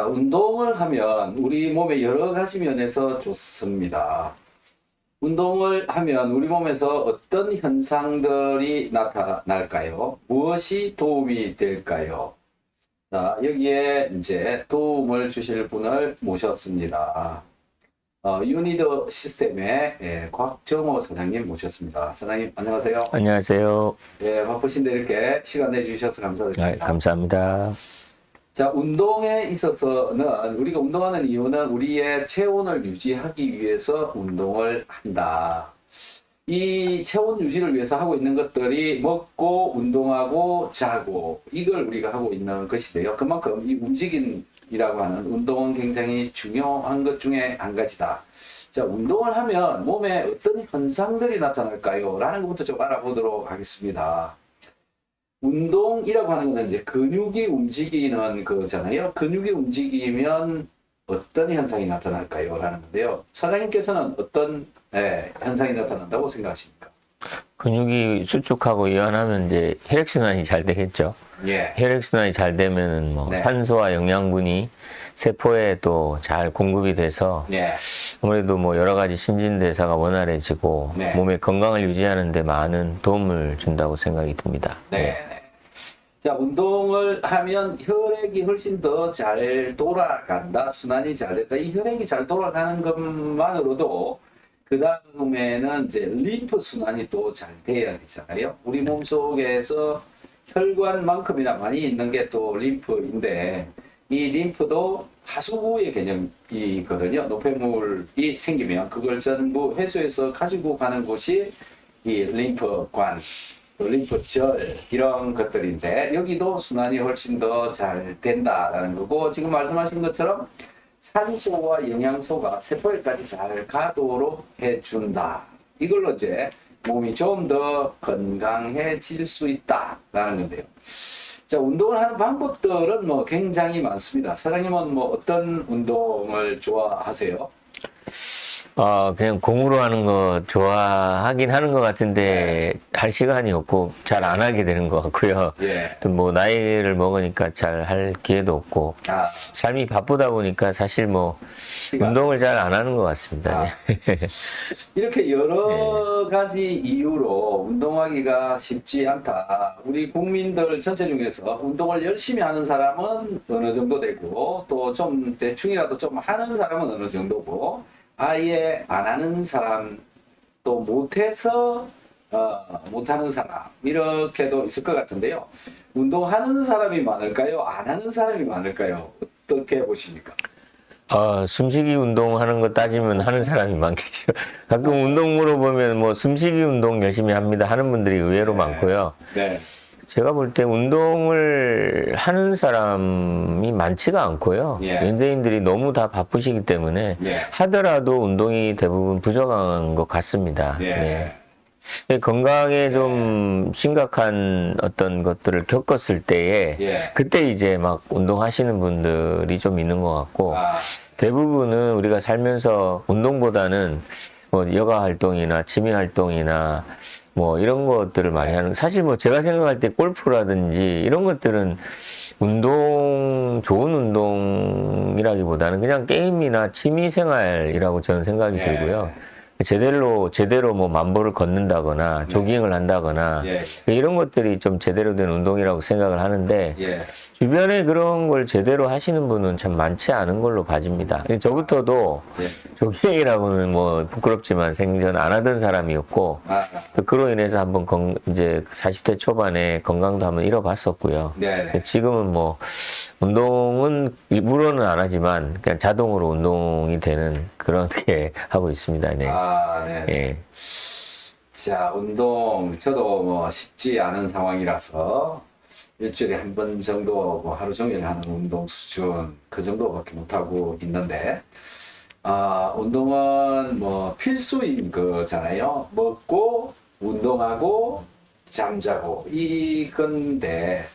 자, 운동을 하면 우리 몸에 여러 가지 면에서 좋습니다. 운동을 하면 우리 몸에서 어떤 현상들이 나타날까요? 무엇이 도움이 될까요? 자, 여기에 이제 도움을 주실 분을 모셨습니다. 유니더 시스템의 곽정호 사장님 모셨습니다. 사장님, 안녕하세요. 안녕하세요. 예, 바쁘신데 이렇게 시간 내주셔서 감사드립니다. 감사합니다. 자, 운동에 있어서는 우리가 운동하는 이유는 우리의 체온을 유지하기 위해서 운동을 한다. 이 체온 유지를 위해서 하고 있는 것들이 먹고 운동하고 자고 이걸 우리가 하고 있는 것인데요. 그만큼 이 움직임이라고 하는 운동은 굉장히 중요한 것 중에 한 가지다. 자, 운동을 하면 몸에 어떤 현상들이 나타날까요? 라는 것부터 좀 알아보도록 하겠습니다. 운동이라고 하는 것은 이제 근육이 움직이는 거잖아요. 근육이 움직이면 어떤 현상이 나타날까요? 라는 건데요. 사장님께서는 어떤 현상이 나타난다고 생각하십니까? 근육이 수축하고 이완하면 이제 혈액순환이 잘 되겠죠. 예. 혈액순환이 잘 되면은 뭐 네. 산소와 영양분이 세포에 또 잘 공급이 돼서 예. 아무래도 뭐 여러 가지 신진대사가 원활해지고 네. 몸의 건강을 유지하는 데 많은 도움을 준다고 생각이 듭니다. 네. 자, 운동을 하면 혈액이 훨씬 더 잘 돌아간다. 순환이 잘 된다. 이 혈액이 잘 돌아가는 것만으로도 그 다음에는 이제 림프 순환이 또 잘 돼야 되잖아요. 우리 몸 속에서 혈관만큼이나 많이 있는 게 또 림프인데 이 림프도 하수구의 개념이거든요. 노폐물이 생기면 그걸 전부 회수해서 가지고 가는 곳이 이 림프관, 림프절 이런 것들인데 여기도 순환이 훨씬 더 잘 된다라는 거고 지금 말씀하신 것처럼 산소와 영양소가 세포에까지 잘 가도록 해준다. 이걸로 이제 몸이 좀 더 건강해질 수 있다라는 건데요. 자, 운동을 하는 방법들은 뭐 굉장히 많습니다. 사장님은 뭐 어떤 운동을 좋아하세요? 그냥 공으로 하는 거 좋아하긴 하는 것 같은데 할 시간이 없고 잘 안 하게 되는 것 같고요. 예. 또 뭐 나이를 먹으니까 잘 할 기회도 없고 아, 삶이 바쁘다 보니까 사실 뭐 운동을 잘 안 하는 것 같습니다. 이렇게 여러 가지 이유로 운동하기가 쉽지 않다. 우리 국민들 전체 중에서 운동을 열심히 하는 사람은 어느 정도 되고 또 좀 대충이라도 좀 하는 사람은 어느 정도고 아예 안 하는 사람 또 못해서 못하는 사람 이렇게도 있을 것 같은데요. 운동하는 사람이 많을까요? 안 하는 사람이 많을까요? 어떻게 보십니까? 숨쉬기 운동하는 거 따지면 하는 사람이 많겠죠. 가끔 운동 물어보면 뭐 숨쉬기 운동 열심히 합니다 하는 분들이 의외로 많고요. 네. 제가 볼 때 운동을 하는 사람이 많지가 않고요. 예. 연예인들이 너무 다 바쁘시기 때문에 예. 하더라도 운동이 대부분 부족한 것 같습니다. 예. 네. 건강에 좀 심각한 어떤 것들을 겪었을 때에 예. 그때 이제 막 운동하시는 분들이 좀 있는 것 같고 아, 대부분은 우리가 살면서 운동보다는 뭐 여가 활동이나 취미 활동이나 뭐 이런 것들을 많이 하는 사실 뭐 제가 생각할 때 골프라든지 이런 것들은 좋은 운동이라기보다는 그냥 게임이나 취미 생활이라고 저는 생각이 예. 들고요. 제대로 뭐 만보를 걷는다거나 조깅을 한다거나 예. 이런 것들이 좀 제대로 된 운동이라고 생각을 하는데 예. 주변에 그런 걸 제대로 하시는 분은 참 많지 않은 걸로 봐집니다. 저부터도 예. 조깅이라고는 뭐 부끄럽지만 생전 안 하던 사람이었고 아, 또 그로 인해서 한번 이제 40대 초반에 건강도 한번 잃어봤었고요. 네. 지금은 뭐 운동은 일부러는 안 하지만 그냥 자동으로 운동이 되는 그렇게 하고 있습니다. 네. 아, 네. 예. 자, 운동 저도 뭐 쉽지 않은 상황이라서 일주일에 한 번 정도 뭐 하루 종일 하는 운동 수준 그 정도밖에 못 하고 있는데 운동은 뭐 필수인 거잖아요. 먹고 운동하고 잠자고 이건데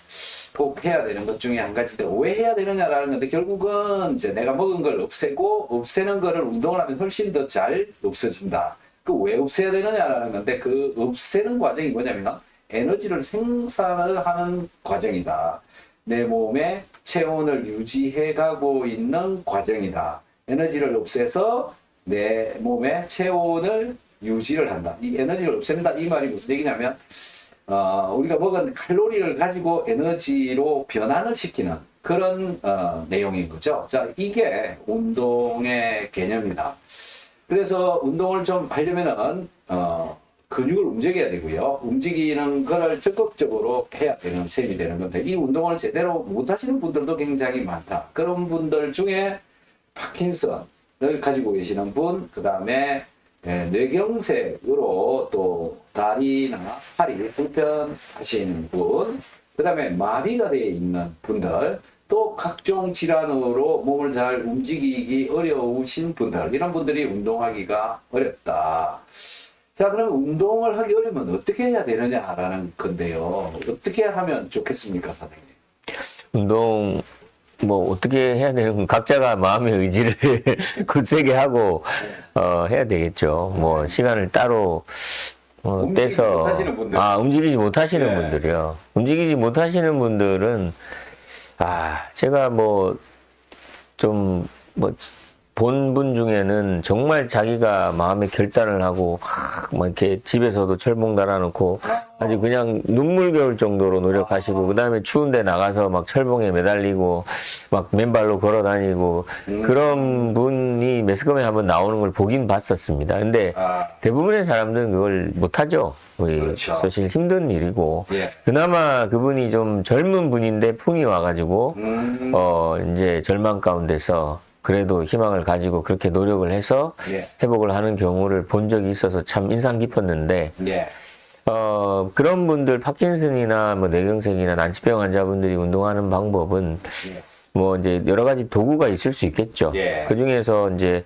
꼭 해야 되는 것 중에 한 가지인데 왜 해야 되느냐라는 건데 결국은 이제 내가 먹은 걸 없애고 없애는 거를 운동을 하면 훨씬 더 잘 없어진다. 그 왜 없애야 되느냐라는 건데 그 없애는 과정이 뭐냐면 에너지를 생산을 하는 과정이다. 내 몸의 체온을 유지해 가고 있는 과정이다. 에너지를 없애서 내 몸의 체온을 유지를 한다. 이 에너지를 없앤다. 이 말이 무슨 얘기냐면 우리가 먹은 칼로리를 가지고 에너지로 변환을 시키는 그런 내용인 거죠. 자, 이게 운동의 개념이다. 그래서 운동을 좀 하려면은 근육을 움직여야 되고요. 움직이는 거를 적극적으로 해야 되는 셈이 되는 건데, 이 운동을 제대로 못 하시는 분들도 굉장히 많다. 그런 분들 중에 파킨슨을 가지고 계시는 분, 그 다음에 뇌경색으로 또 다리나 팔이 불편하신 분, 그 다음에 마비가 되어 있는 분들, 또 각종 질환으로 몸을 잘 움직이기 어려우신 분들, 이런 분들이 운동하기가 어렵다. 자, 그럼 운동을 하기 어려면 어떻게 해야 되느냐라는 건데요. 어떻게 하면 좋겠습니까, 선생님? 운동 뭐 어떻게 해야 되는 건 각자가 마음의 의지를 굳세게 하고 해야 되겠죠. 뭐 시간을 따로 떼서 못하시는 분들. 움직이지 못하시는 네. 분들이요. 움직이지 못하시는 분들은 제가 뭐 좀 뭐 본 분 중에는 정말 자기가 마음의 결단을 하고 막 이렇게 집에서도 철봉 달아놓고 아주 그냥 눈물겨울 정도로 노력하시고, 그 다음에 추운데 나가서 막 철봉에 매달리고 막 맨발로 걸어 다니고 그런 분이 매스컴에 한번 나오는 걸 보긴 봤었습니다. 근데 대부분의 사람들은 그걸 못하죠. 그렇죠. 사실 힘든 일이고. 예. 그나마 그분이 좀 젊은 분인데 풍이 와가지고 이제 절망 가운데서 그래도 희망을 가지고 그렇게 노력을 해서 예. 회복을 하는 경우를 본 적이 있어서 참 인상 깊었는데, 예. 그런 분들, 파킨슨이나 뭐 뇌경색이나 난치병 환자분들이 운동하는 방법은 예. 뭐 이제 여러 가지 도구가 있을 수 있겠죠. 예. 그 중에서 이제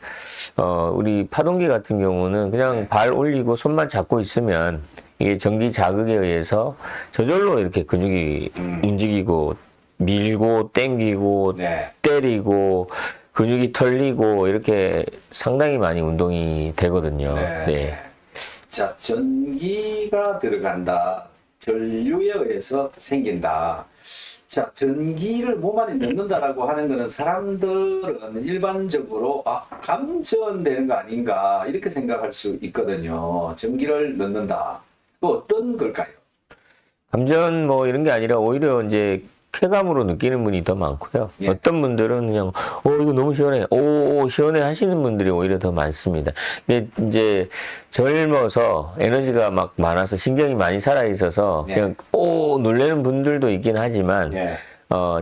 우리 파동기 같은 경우는 그냥 발 올리고 손만 잡고 있으면 이게 전기 자극에 의해서 저절로 이렇게 근육이 움직이고 밀고 땡기고 네. 때리고 근육이 털리고 이렇게 상당히 많이 운동이 되거든요. 네. 네. 자, 전기가 들어간다. 전류에 의해서 생긴다. 자, 전기를 몸 안에 넣는다라고 하는 거는 사람들은 일반적으로 감전되는 거 아닌가 이렇게 생각할 수 있거든요. 전기를 넣는다. 그 어떤 걸까요? 감전 뭐 이런 게 아니라 오히려 이제 쾌감으로 느끼는 분이 더 많고요. 예. 어떤 분들은 그냥 이거 너무 시원해. 오 시원해 하시는 분들이 오히려 더 많습니다. 이게 이제 젊어서 에너지가 막 많아서 신경이 많이 살아 있어서 예. 그냥 놀라는 분들도 있긴 하지만 예.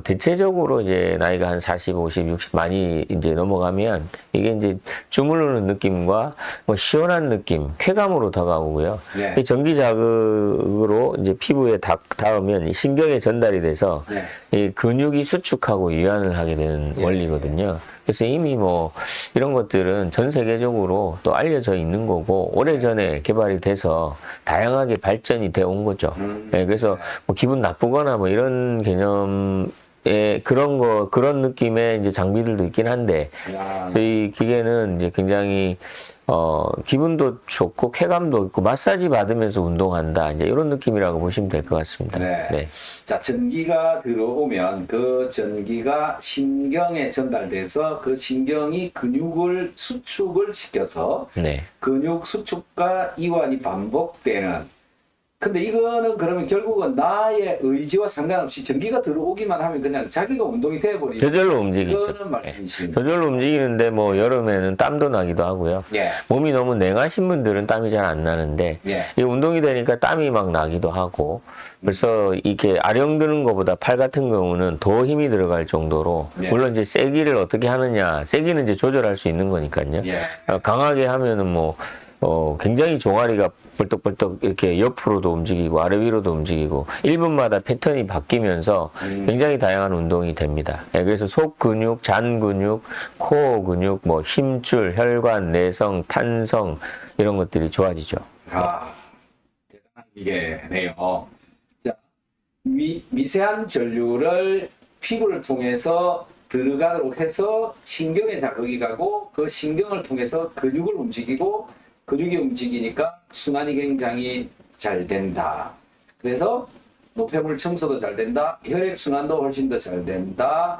대체적으로 이제 나이가 한 40, 50, 60 많이 이제 넘어가면 이게 이제 주물르는 느낌과 뭐 시원한 느낌, 쾌감으로 다가오고요. 네. 이 전기 자극으로 이제 피부에 닿으면 이 신경에 전달이 돼서 네. 이 근육이 수축하고 이완을 하게 되는 예. 원리거든요. 그래서 이미 뭐 이런 것들은 전 세계적으로 또 알려져 있는 거고 오래전에 개발이 돼서 다양하게 발전이 되어 온 거죠. 네, 그래서 뭐 기분 나쁘거나 뭐 이런 개념의 그런 느낌의 이제 장비들도 있긴 한데 저희 기계는 이제 굉장히 기분도 좋고 쾌감도 있고 마사지 받으면서 운동한다. 이제 이런 느낌이라고 보시면 될 것 같습니다. 네. 네. 자, 전기가 들어오면 그 전기가 신경에 전달돼서 그 신경이 근육을 수축을 시켜서 네. 근육 수축과 이완이 반복되는. 근데 이거는 그러면 결국은 나의 의지와 상관없이 전기가 들어오기만 하면 그냥 자기가 운동이 돼버리는 저절로 움직이죠. 그런 말씀이십니다. 저절로 움직이는데 뭐 여름에는 땀도 나기도 하고요. 예. 몸이 너무 냉하신 분들은 땀이 잘 안 나는데 예. 이 운동이 되니까 땀이 막 나기도 하고 그래서 이게 아령드는 것보다 팔 같은 경우는 더 힘이 들어갈 정도로 예. 물론 이제 세기를 어떻게 하느냐 세기는 이제 조절할 수 있는 거니까요. 예. 강하게 하면은 뭐 굉장히 종아리가 벌떡벌떡 이렇게 옆으로도 움직이고 아래 위로도 움직이고 1분마다 패턴이 바뀌면서 굉장히 다양한 운동이 됩니다. 예, 그래서 속 근육, 잔 근육, 코어 근육, 뭐 힘줄, 혈관, 내성, 탄성 이런 것들이 좋아지죠. 대단한 기계네요. 자, 미세한 전류를 피부를 통해서 들어가도록 해서 신경에 자극이 가고 그 신경을 통해서 근육을 움직이고 근육이 움직이니까 순환이 굉장히 잘 된다. 그래서 노폐물 청소도 잘 된다. 혈액순환도 훨씬 더 잘 된다.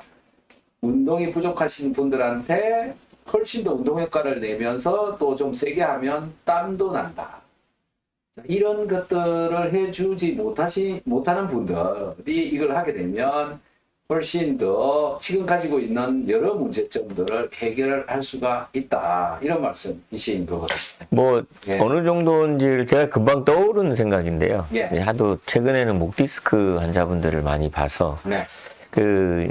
운동이 부족하신 분들한테 훨씬 더 운동 효과를 내면서 또 좀 세게 하면 땀도 난다. 이런 것들을 해주지 못하는 분들이 이걸 하게 되면 훨씬 더 지금 가지고 있는 여러 문제점들을 해결할 수가 있다. 이런 말씀이신 것 같습니다. 뭐 예. 어느 정도인지를 제가 금방 떠오르는 생각인데요. 예. 하도 최근에는 목 디스크 환자분들을 많이 봐서 네.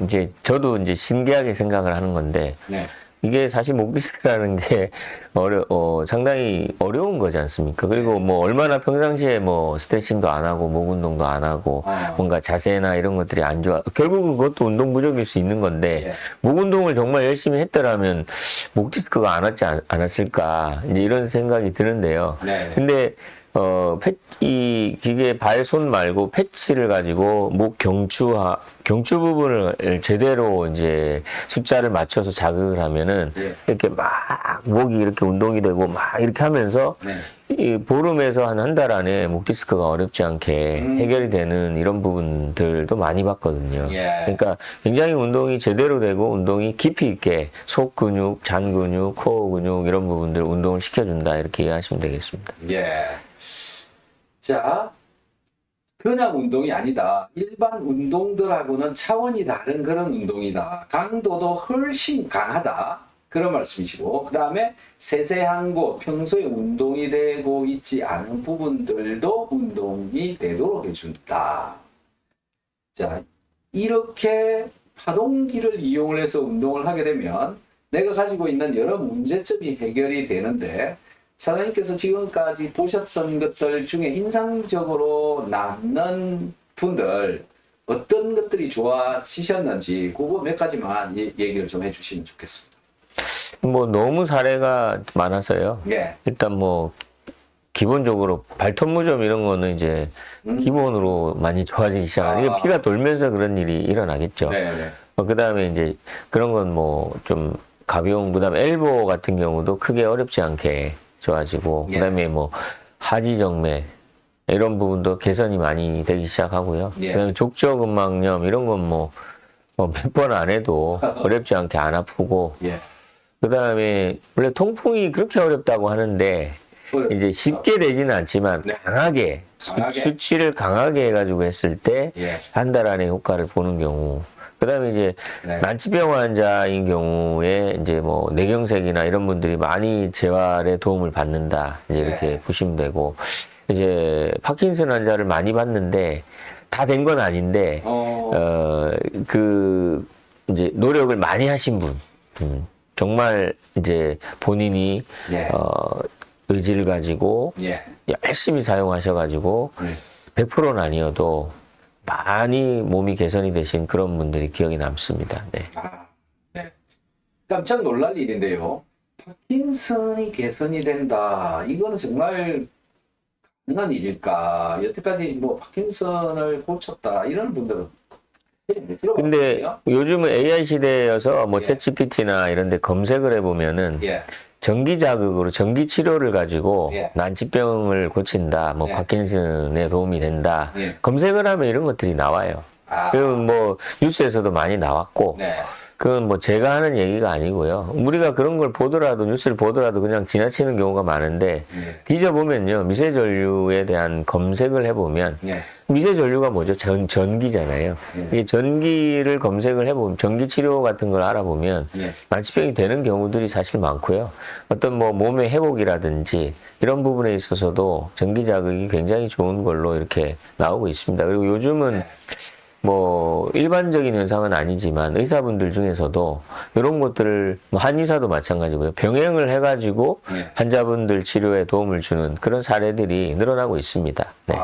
이제 저도 이제 신기하게 생각을 하는 건데 네. 이게 사실 목 디스크라는 게 상당히 어려운 거지 않습니까? 그리고 뭐 얼마나 평상시에 뭐 스트레칭도 안 하고 목 운동도 안 하고 뭔가 자세나 이런 것들이 안 좋아. 결국은 그것도 운동 부족일 수 있는 건데 예. 목 운동을 정말 열심히 했더라면 목 디스크가 안 왔지 않았을까 이제 이런 생각이 드는데요. 네. 근데 이 기계 발, 손 말고 패치를 가지고 목 경추 부분을 제대로 이제 숫자를 맞춰서 자극을 하면은 예. 이렇게 막 목이 이렇게 운동이 되고 막 이렇게 하면서 네. 이 보름에서 한 달 안에 목 디스크가 어렵지 않게 해결이 되는 이런 부분들도 많이 봤거든요. 예. 그러니까 굉장히 운동이 제대로 되고 운동이 깊이 있게 속 근육, 잔 근육, 코어 근육 이런 부분들 운동을 시켜준다 이렇게 이해하시면 되겠습니다. 예. 자, 그냥 운동이 아니다. 일반 운동들하고는 차원이 다른 그런 운동이다. 강도도 훨씬 강하다. 그런 말씀이시고, 그 다음에 세세한 곳, 평소에 운동이 되고 있지 않은 부분들도 운동이 되도록 해준다. 자, 이렇게 파동기를 이용을 해서 운동을 하게 되면 내가 가지고 있는 여러 문제점이 해결이 되는데, 사장님께서 지금까지 보셨던 것들 중에 인상적으로 남는 분들 어떤 것들이 좋아지셨는지 그거 몇 가지만 얘기를 좀 해주시면 좋겠습니다. 뭐 너무 사례가 많아서요. 예. 일단 뭐 기본적으로 발톱 무좀 이런 거는 이제 기본으로 많이 좋아지기 시작하는 이게 피가 돌면서 그런 일이 일어나겠죠. 네. 그다음에 이제 그런 건 뭐 좀 가벼운 그다음에 엘보 같은 경우도 크게 어렵지 않게 좋아지고 예. 그다음에 뭐 하지정맥 이런 부분도 개선이 많이 되기 시작하고요. 예. 그다음에 족저근막염 이런 건 뭐 몇 번 안 해도 어렵지 않게 안 아프고 예. 그다음에 원래 통풍이 그렇게 어렵다고 하는데 이제 쉽게 되지는 않지만 네. 강하게 수치를 강하게 해가지고 했을 때 한 예. 달 안에 효과를 보는 경우. 그다음에 이제 네. 난치병 환자인 경우에 이제 뭐 뇌경색이나 이런 분들이 많이 재활에 도움을 받는다 이제 이렇게 네. 보시면 되고 이제 파킨슨 환자를 많이 봤는데 다 된 건 아닌데 이제 노력을 많이 하신 분 정말 이제 본인이 예. 의지를 가지고 예. 열심히 사용하셔가지고 100%는 아니어도 많이 몸이 개선이 되신 그런 분들이 기억이 남습니다. 네. 네. 깜짝 놀랄 일인데요. 파킨슨이 개선이 된다. 이거는 정말 가능한 일일까? 여태까지 뭐 파킨슨을 고쳤다 이런 분들은 근데 요즘은 AI 시대여서 뭐 예. 챗GPT나 이런 데 검색을 해보면은 예. 전기 자극으로 전기 치료를 가지고 예. 난치병을 고친다, 뭐 예. 파킨슨에 도움이 된다. 예. 검색을 하면 이런 것들이 나와요. 그건 뭐 뉴스에서도 많이 나왔고, 네. 그건 뭐 제가 하는 얘기가 아니고요. 우리가 그런 걸 보더라도 뉴스를 보더라도 그냥 지나치는 경우가 많은데 예. 뒤져보면요 미세전류에 대한 검색을 해보면 예. 미세전류가 뭐죠? 전기잖아요. 예. 이 전기를 검색을 해보면 전기치료 같은 걸 알아보면 예. 난치병이 되는 경우들이 사실 많고요. 어떤 뭐 몸의 회복이라든지 이런 부분에 있어서도 전기 자극이 굉장히 좋은 걸로 이렇게 나오고 있습니다. 그리고 요즘은 뭐 일반적인 현상은 아니지만 의사분들 중에서도 이런 것들을 뭐 한의사도 마찬가지고요. 병행을 해가지고 네. 환자분들 치료에 도움을 주는 그런 사례들이 늘어나고 있습니다. 네.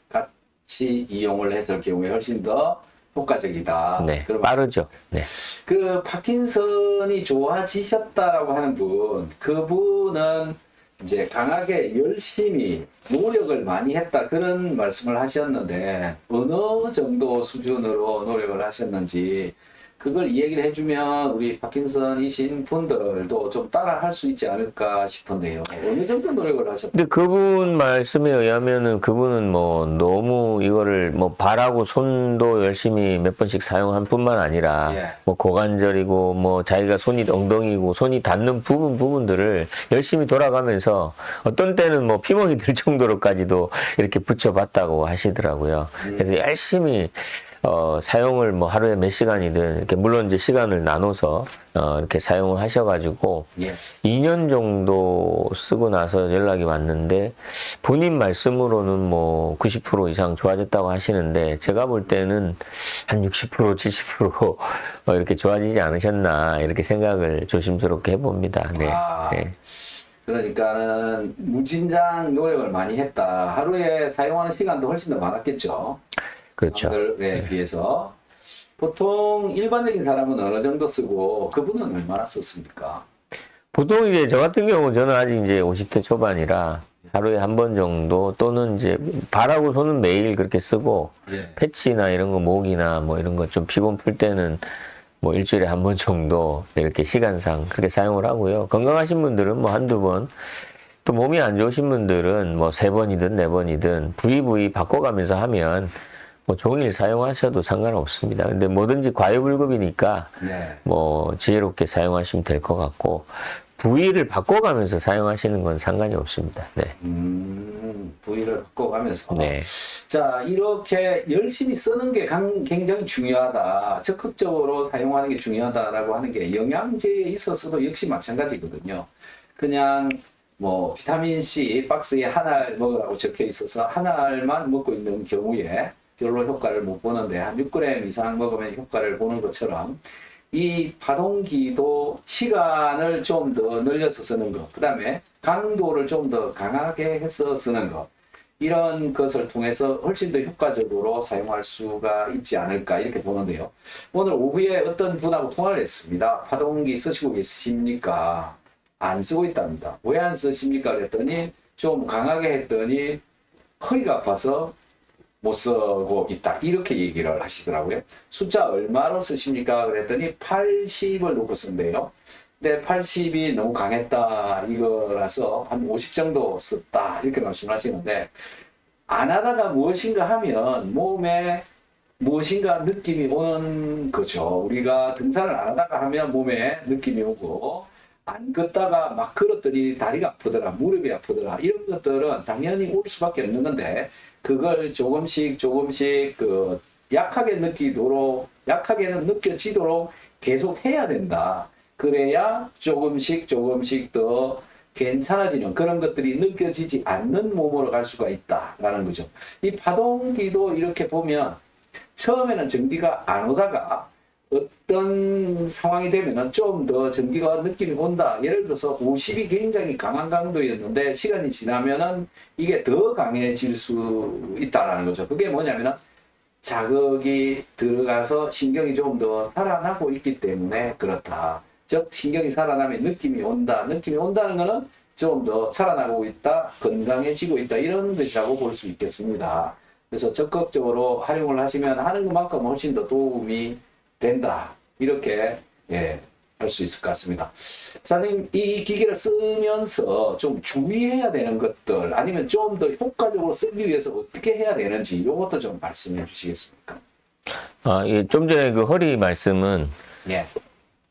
같이 이용을 했을 경우에 훨씬 더 효과적이다. 네. 그런 빠르죠. 네. 그 파킨슨이 좋아지셨다라고 하는 분, 그분은 이제 강하게 열심히 노력을 많이 했다 그런 말씀을 하셨는데 어느 정도 수준으로 노력을 하셨는지 그걸 얘기를 해주면 우리 파킨슨이신 분들도 좀 따라 할 수 있지 않을까 싶은데요. 어느 정도 노력을 하셨나요? 근데 그분 말씀에 의하면은 그분은 뭐 너무 이거를 뭐 발하고 손도 열심히 몇 번씩 사용한 뿐만 아니라 예. 뭐 고관절이고 뭐 자기가 손이 엉덩이고 손이 닿는 부분들을 열심히 돌아가면서 어떤 때는 뭐 피멍이 들 정도로까지도 이렇게 붙여봤다고 하시더라고요. 그래서 열심히 사용을 뭐 하루에 몇 시간이든 이렇게 물론 이제 시간을 나눠서 이렇게 사용을 하셔가지고 예. 2년 정도 쓰고 나서 연락이 왔는데 본인 말씀으로는 뭐 90% 이상 좋아졌다고 하시는데 제가 볼 때는 한 60% 70% 이렇게 좋아지지 않으셨나 이렇게 생각을 조심스럽게 해봅니다. 네. 아. 네. 그러니까는 무진장 노력을 많이 했다. 하루에 사용하는 시간도 훨씬 더 많았겠죠. 그렇죠. 남들에 비해서. 보통 일반적인 사람은 어느 정도 쓰고 그분은 얼마나 썼습니까? 보통 이제 저 같은 경우 저는 아직 이제 50대 초반이라 하루에 한 번 정도 또는 이제 발하고 손은 매일 그렇게 쓰고 예. 패치나 이런 거 목이나 뭐 이런 거 좀 피곤 풀 때는 뭐 일주일에 한 번 정도 이렇게 시간상 그렇게 사용을 하고요. 건강하신 분들은 뭐 한두 번, 또 몸이 안 좋으신 분들은 뭐 3번이든 4번이든 부위 바꿔가면서 하면 뭐 종일 사용하셔도 상관없습니다. 근데 뭐든지 과유불급이니까 네. 뭐 지혜롭게 사용하시면 될 것 같고 부위를 바꿔가면서 사용하시는 건 상관이 없습니다. 네. 부위를 바꿔가면서. 네. 자, 이렇게 열심히 쓰는 게 굉장히 중요하다. 적극적으로 사용하는 게 중요하다라고 하는 게 영양제에 있어서도 역시 마찬가지거든요. 그냥 뭐 비타민C 박스에 한 알 먹으라고 적혀 있어서 한 알만 먹고 있는 경우에 별로 효과를 못 보는데 한 6g 이상 먹으면 효과를 보는 것처럼 이 파동기도 시간을 좀 더 늘려서 쓰는 것, 그 다음에 강도를 좀 더 강하게 해서 쓰는 것, 이런 것을 통해서 훨씬 더 효과적으로 사용할 수가 있지 않을까 이렇게 보는데요. 오늘 오후에 어떤 분하고 통화를 했습니다. 파동기 쓰시고 계십니까? 안 쓰고 있답니다. 왜 안 쓰십니까? 그랬더니 좀 강하게 했더니 허리가 아파서 못 쓰고 있다. 이렇게 얘기를 하시더라고요. 숫자 얼마로 쓰십니까? 그랬더니 80을 놓고 쓴대요. 근데 80이 너무 강했다. 이거라서 한 50 정도 썼다. 이렇게 말씀하시는데 안 하다가 무엇인가 하면 몸에 무엇인가 느낌이 오는 거죠. 우리가 등산을 안 하다가 하면 몸에 느낌이 오고 안 걷다가 막 걸었더니 다리가 아프더라, 무릎이 아프더라, 이런 것들은 당연히 올 수밖에 없는 건데 그걸 조금씩 그 약하게 약하게는 느껴지도록 계속 해야 된다. 그래야 조금씩 더 괜찮아지는 그런 것들이 느껴지지 않는 몸으로 갈 수가 있다라는 거죠. 이 파동기도 이렇게 보면 처음에는 전기가 안 오다가 어떤 상황이 되면은 좀 더 전기가 느낌이 온다. 예를 들어서 50이 굉장히 강한 강도였는데 시간이 지나면은 이게 더 강해질 수 있다라는 거죠. 그게 뭐냐면은 자극이 들어가서 신경이 좀 더 살아나고 있기 때문에 그렇다. 즉 신경이 살아나면 느낌이 온다. 느낌이 온다는 거는 좀 더 살아나고 있다, 건강해지고 있다, 이런 것이라고 볼 수 있겠습니다. 그래서 적극적으로 활용을 하시면 하는 것만큼 훨씬 더 도움이 된다. 이렇게 할 수 있을 것 같습니다. 사장님, 이 기계를 쓰면서 좀 주의해야 되는 것들 아니면 좀 더 효과적으로 쓰기 위해서 어떻게 해야 되는지 이것도 좀 말씀해 주시겠습니까? 예, 좀 전에 그 허리 말씀은 예.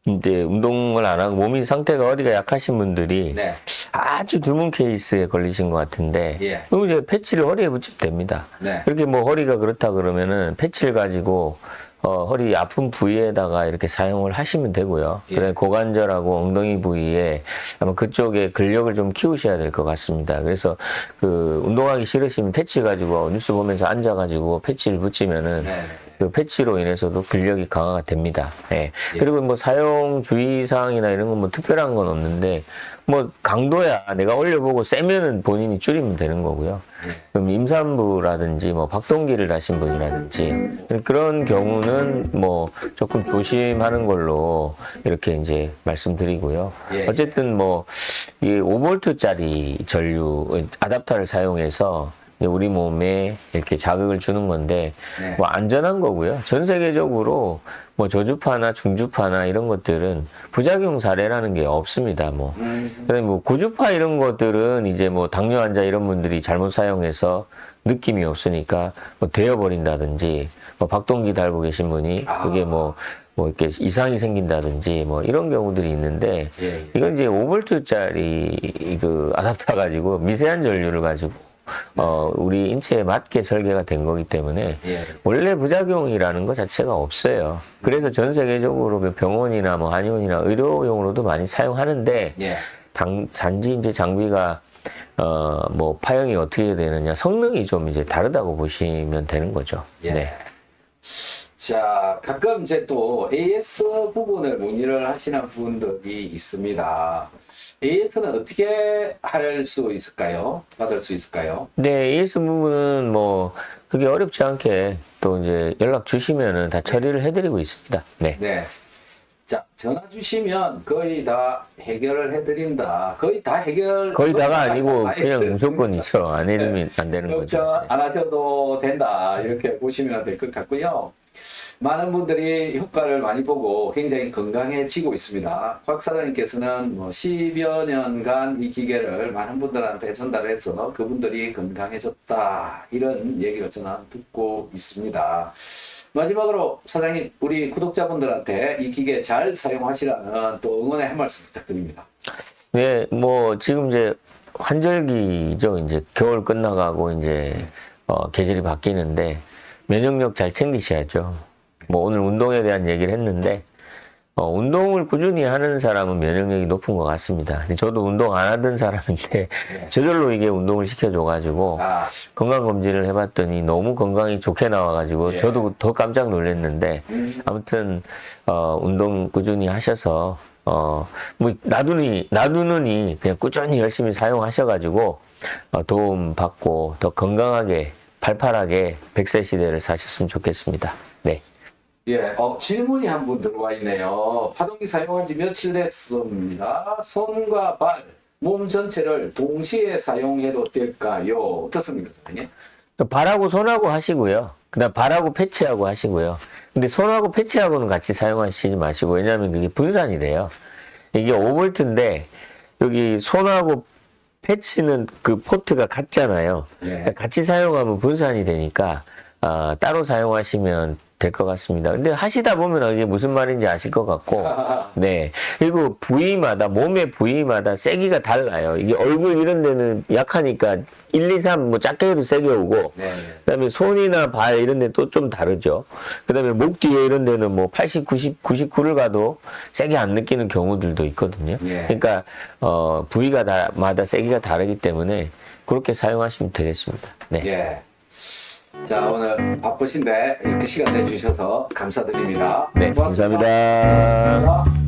이제 운동을 안 하고 몸이 상태가 허리가 약하신 분들이 네. 아주 드문 케이스에 걸리신 것 같은데 예. 그럼 이제 패치를 허리에 붙이면 됩니다. 네. 그렇게 뭐 허리가 그렇다 그러면은 패치를 가지고 허리 아픈 부위에다가 이렇게 사용을 하시면 되고요. 예. 그다음에 고관절하고 엉덩이 부위에 아마 그쪽에 근력을 좀 키우셔야 될 것 같습니다. 그래서 그 운동하기 싫으시면 패치 가지고 뉴스 보면서 앉아가지고 패치를 붙이면은 네. 그 패치로 인해서도 근력이 강화가 됩니다. 예. 예. 그리고 뭐 사용 주의사항이나 이런 건 뭐 특별한 건 없는데 뭐 강도야 내가 올려보고 세면은 본인이 줄이면 되는 거고요. 그럼 임산부라든지 뭐 박동기를 다신 분이라든지 그런 경우는 뭐 조금 조심하는 걸로 이렇게 이제 말씀드리고요. 예. 어쨌든 뭐 이 5V짜리 전류 아답터를 사용해서 우리 몸에 이렇게 자극을 주는 건데 네. 뭐 안전한 거고요. 전 세계적으로 뭐 저주파나 중주파나 이런 것들은 부작용 사례라는 게 없습니다. 뭐 고주파 이런 것들은 이제 뭐 당뇨 환자 이런 분들이 잘못 사용해서 느낌이 없으니까 뭐 데여버린다든지 뭐 박동기 달고 계신 분이 그게 뭐 이렇게 이상이 생긴다든지 뭐 이런 경우들이 있는데 예. 이건 이제 5V짜리 그 아답터 가지고 미세한 전류를 가지고 우리 인체에 맞게 설계가 된 거기 때문에 예. 원래 부작용이라는 것 자체가 없어요. 그래서 전 세계적으로 그 병원이나 뭐 한의원이나 의료용으로도 많이 사용하는데 예. 단지 이제 장비가 뭐 파형이 어떻게 되느냐 성능이 좀 이제 다르다고 보시면 되는 거죠. 예. 네. 자, 가끔 이제 또 AS 부분을 문의를 하시는 분들이 있습니다. AS는 어떻게 할 수 있을까요? 받을 수 있을까요? 네, AS 부분은 뭐 그게 어렵지 않게 또 이제 연락 주시면은 다 처리를 해드리고 있습니다. 네. 네. 자, 전화 주시면 거의 다 해결을 해드린다. 거의 다가 아니고 아예 그냥 무조건이죠. 안 해주면 안 되는 거죠. 걱정 안 하셔도 된다. 이렇게 보시면 될 것 같고요. 많은 분들이 효과를 많이 보고 굉장히 건강해지고 있습니다. 곽 사장님께서는 뭐 10여 년간 이 기계를 많은 분들한테 전달해서 그분들이 건강해졌다. 이런 얘기를 저는 듣고 있습니다. 마지막으로 사장님, 우리 구독자분들한테 이 기계 잘 사용하시라는 또 응원의 한 말씀 부탁드립니다. 네, 뭐 지금 이제 환절기죠. 이제 겨울 끝나가고 이제 계절이 바뀌는데 면역력 잘 챙기셔야죠. 뭐 오늘 운동에 대한 얘기를 했는데 운동을 꾸준히 하는 사람은 면역력이 높은 것 같습니다. 근데 저도 운동 안 하던 사람인데 저절로 이게 운동을 시켜줘가지고 건강검진을 해봤더니 너무 건강이 좋게 나와가지고 저도 더 깜짝 놀랐는데 아무튼 운동 꾸준히 하셔서 뭐 놔두느니 그냥 꾸준히 열심히 사용하셔가지고 도움 받고 더 건강하게 팔팔하게 100세 시대를 사셨으면 좋겠습니다. 네. 예, 질문이 한 분 들어와 있네요. 파동기 사용한 지 며칠 됐습니다. 손과 발, 몸 전체를 동시에 사용해도 될까요? 어떻습니까, 선생님? 발하고 손하고 하시고요. 그다음 발하고 패치하고 하시고요. 근데 손하고 패치하고는 같이 사용하시지 마시고 왜냐하면 그게 분산이 돼요. 이게 5V인데 여기 손하고 패치는 그 포트가 같잖아요. 같이 사용하면 분산이 되니까 따로 사용하시면 될 것 같습니다. 근데 하시다 보면 이게 무슨 말인지 아실 것 같고, 네. 그리고 부위마다, 몸의 부위마다 세기가 달라요. 이게 얼굴 이런 데는 약하니까 1, 2, 3 뭐 작게 해도 세게 오고, 그 다음에 손이나 발 이런 데 또 좀 다르죠. 그 다음에 목 뒤에 이런 데는 뭐 80, 90, 99를 가도 세게 안 느끼는 경우들도 있거든요. 그러니까, 부위가 마다 세기가 다르기 때문에 그렇게 사용하시면 되겠습니다. 네. 예. 자, 오늘 바쁘신데 이렇게 시간 내주셔서 감사드립니다. 네, 고맙습니다. 감사합니다.